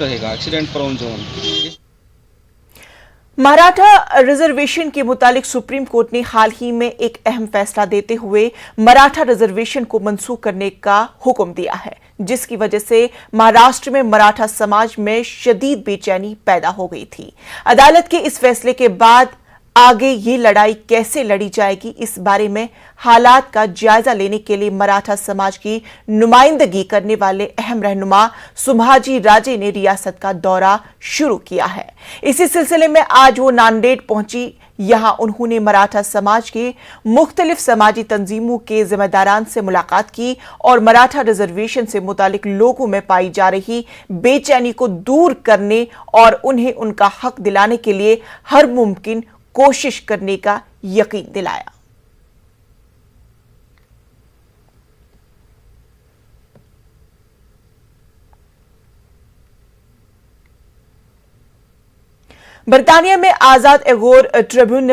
رہے گا ایکسیڈنٹ پرون zone. Maratha reservation کے متعلق سپریم کورٹ نے حال ہی میں ایک اہم فیصلہ دیتے ہوئے مراٹھا ریزرویشن کو منسوخ کرنے کا حکم دیا ہے، جس کی وجہ سے مہاراشٹر میں مراٹھا سماج میں شدید بے چینی پیدا ہو گئی تھی۔ عدالت کے اس فیصلے کے بعد آگے یہ لڑائی کیسے لڑی جائے گی، اس بارے میں حالات کا جائزہ لینے کے لیے مراٹھا سماج کی نمائندگی کرنے والے اہم رہنما سمبھاجی راجے نے ریاست کا دورہ شروع کیا ہے۔ اسی سلسلے میں آج وہ ناندیڑ پہنچی۔ یہاں انہوں نے مراٹھا سماج کے مختلف سماجی تنظیموں کے ذمہ داران سے ملاقات کی اور مراٹھا ریزرویشن سے متعلق لوگوں میں پائی جا رہی بے چینی کو دور کرنے اور انہیں ان کا حق دلانے کے لیے ہر ممکن کوشش کرنے کا یقین دلایا۔ برطانیہ میں آزاد ایغور ٹریبیونل